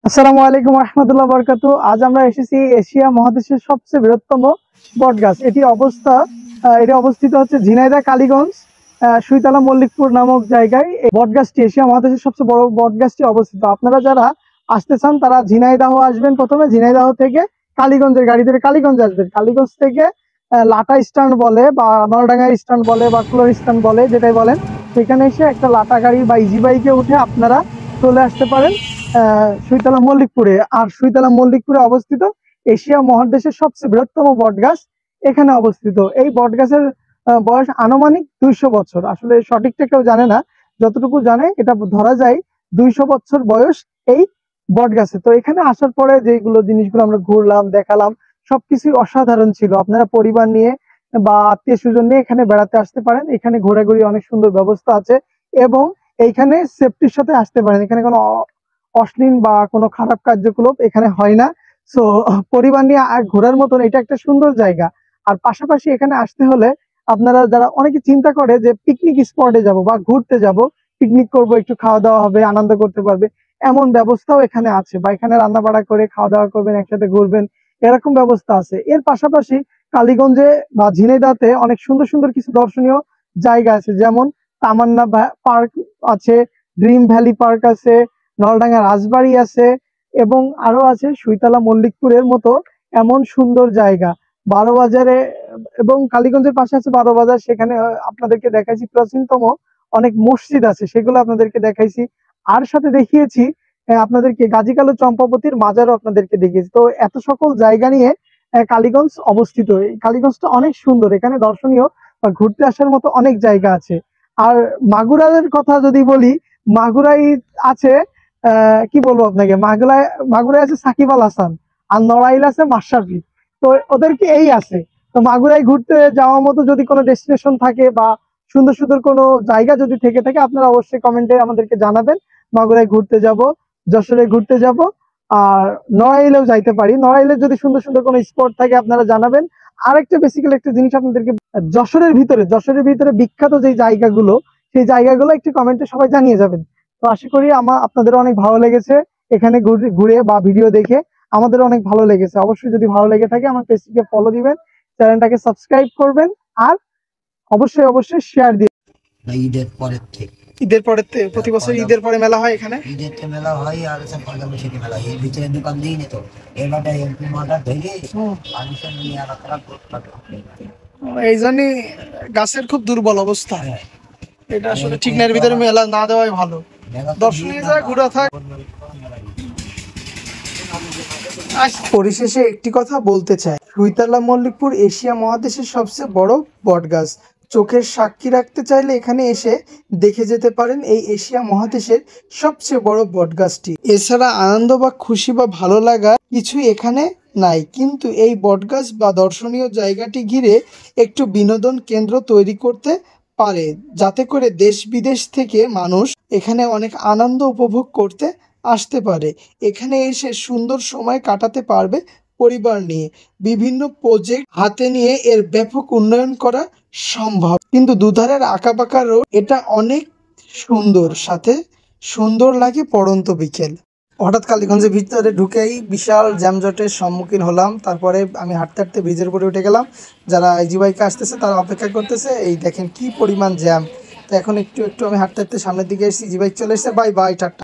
আসসালামু আলাইকুম রহমতুল্লাহ বরকাতু। আজ আমরা এসেছি এশিয়া মহাদেশের সবচেয়ে বৃহত্তম বটগাছ। এটি অবস্থিত হচ্ছে ঝিনাইদহ কালীগঞ্জ সুইতলা মল্লিকপুর নামক জায়গায়। এই বটগাছটি এশিয়া মহাদেশের সবচেয়ে বড় বটগাছটি অবস্থিত। আপনারা যারা আসতে চান তারা ঝিনাইদহ আসবেন। প্রথমে ঝিনাইদহ থেকে কালীগঞ্জের গাড়ি ধরে কালীগঞ্জ আসবেন। কালীগঞ্জ থেকে লাটা স্ট্যান্ড বলে বা নলডাঙ্গা স্ট্যান্ড বলে বা ক্লোর স্ট্যান্ড বলে, যেটাই বলেন, সেখানে এসে একটা লাটা গাড়ি বা ইজি বাইকে উঠে আপনারা চলে আসতে পারেন সুইতলা মল্লিকপুরে। আর সুইতলা মল্লিকপুরে অবস্থিত এশিয়া মহাদেশের সবচেয়ে বৃহত্তম বটগাছ এখানে অবস্থিত। এই বটগাছের বয়স আনুমানিক 200 বছর। আসলে সঠিকটা কেউ জানে না, যতটুকু জানে এটা ধরা যায় 200 বছর বয়স এই বটগাছে। তো এখানে আসার পরে যেগুলো জিনিসগুলো আমরা ঘুরলাম, দেখালাম, সবকিছুই অসাধারণ ছিল। আপনারা পরিবার নিয়ে বা আত্মীয় স্বজন নিয়ে এখানে বেড়াতে আসতে পারেন। এখানে ঘোরাঘুরি অনেক সুন্দর ব্যবস্থা আছে এবং এইখানে সেফটির সাথে আসতে পারেন। এখানে কোনো অশ্লীল বা কোনো খারাপ কার্যকলাপ এখানে হয় না। সো পরিবার নিয়ে ঘোরার মতন এটা একটা সুন্দর জায়গা। আর পাশাপাশি এখানে আসতে হলে আপনারা যারা অনেকে চিন্তা করে যে পিকনিক স্পটে যাব বা ঘুরতে যাব, পিকনিক করব, একটু খাওয়া দাওয়া হবে, আনন্দ করতে পারবে, এমন ব্যবস্থাও এখানে আছে। বা এখানে রান্না বাড়া করে খাওয়া দাওয়া করবেন, একসাথে ঘুরবেন, এরকম ব্যবস্থা আছে। এর পাশাপাশি কালীগঞ্জে বা ঝিনাইদহতে অনেক সুন্দর সুন্দর কিছু দর্শনীয় জায়গা আছে, যেমন তামান্না পার্ক আছে, ড্রিম ভ্যালি পার্ক আছে, নলডাঙ্গা রাজবাড়ি আছে এবং আরো আছে সুইতলা মল্লিকপুরের মতো এমন সুন্দর জায়গা। বারো বাজারে এবং কালীগঞ্জের পাশে আছে বারো বাজার, সেখানে আপনাদেরকে দেখাইছি প্রাচীনতম অনেক মসজিদ আছে, সেগুলো আপনাদেরকে দেখাইছি। আর সাথে দেখিয়েছি আপনাদেরকে গাজী কালু চম্পাবতীর মাজারও আপনাদেরকে দেখিয়েছি। তো এত সকল জায়গা নিয়ে কালীগঞ্জ অবস্থিত। এই কালীগঞ্জটা অনেক সুন্দর, এখানে দর্শনীয় বা ঘুরতে আসার মতো অনেক জায়গা আছে। আর মাগুরার কথা যদি বলি, মাগুরাই আছে কি বলবো আপনাকে, মাগুরায় আছে সাকিব আল হাসান, আর নড়াইল আছে মাশরাফি। তো ওদেরকে এই আছে। তো মাগুরায় ঘুরতে যাওয়ার মতো যদি কোনো ডেস্টিনেশন থাকে বা সুন্দর সুন্দর কোনো জায়গা যদি থেকে থাকে, আপনারা অবশ্যই কমেন্টে আমাদেরকে জানাবেন। মাগুরায় ঘুরতে যাব, যশোরে ঘুরতে যাব, আর নড়াইলেও যাইতে পারি। নড়াইলের যদি সুন্দর সুন্দর কোনো স্পট থাকে আপনারা জানাবেন। আরেকটা বেসিক্যালি একটা জিনিস আপনাদেরকে, যশোরের ভিতরে বিখ্যাত যে জায়গাগুলো, সেই জায়গাগুলো একটু কমেন্টে সবাই জানিয়ে যাবেন। তো আশা করি আপনাদের অনেক ভালো লেগেছে এখানে ঘুরে বা ভিডিও দেখে। আমাদের অনেক ভালো লেগেছে। অবশ্যই যদি ভালো লেগে থাকে আমার পেজটিকে ফলো দিবেন, চ্যানেলটাকে সাবস্ক্রাইব করবেন, আর অবশ্যই অবশ্যই শেয়ার দিবেন। ঈদের পরের থেকে প্রতি বছর ঈদের পরে মেলা হয় এখানে। ঈদের মেলা হয় আর পয়লা বৈশাখী মেলা হয়। এর ভিতরে দোকান দিই না তো এবারটা এমপি মাঠা ধরে মানুষের নিয়ে আলাদা এই জন্যই গাছের খুব দুর্বল অবস্থা। এটা আসলে ঠিক না, এর ভিতরে মেলা না দেওয়াই ভালো। দর্শনীয় জায়গা ঘুরে থাক। পরিশেষে একটি কথা বলতে চাই, সুইতলা মল্লিকপুর এশিয়া মহাদেশের সবচেয়ে বড় বটগাছ। চোখের সাক্ষী রাখতে চাইলে এখানে এসে দেখে যেতে পারেন এই এশিয়া মহাদেশের সবচেয়ে বড় বটগাছটি। এছাড়া আনন্দ বা খুশি বা ভালো লাগা কিছুই এখানে নাই, কিন্তু এই বটগাছ বা দর্শনীয় জায়গাটি ঘিরে একটু বিনোদন কেন্দ্র তৈরি করতে পারে, যাতে করে দেশ বিদেশ থেকে মানুষ এখানে অনেক আনন্দ উপভোগ করতে আসতে পারে। এখানে এসে সুন্দর সময় কাটাতে পারবে পরিবার নিয়ে। বিভিন্ন প্রজেক্ট হাতে নিয়ে এর ব্যাপক উন্নয়ন করা সম্ভব। কিন্তু দুধারের আঁকাবাঁকা রোড, এটা অনেক সুন্দর, সাথে সুন্দর লাগে পড়ন্ত বিকেল। হঠাৎ কালীগঞ্জের ভিতরে ঢুকেই বিশাল জ্যামজটের সম্মুখীন হলাম। তারপরে আমি হাঁটতে হাঁটতে ব্রিজের উপরে উঠে গেলাম। যারা ইজি বাইকে আসতেছে তারা অপেক্ষা করতেছে। এই দেখেন কি পরিমাণ জ্যাম। তো এখন একটু একটু আমি হাঁটতে হাঁটতে সামনের দিকে এসেছি, ইজি বাইক চলে এসেছে। Bye bye, tata.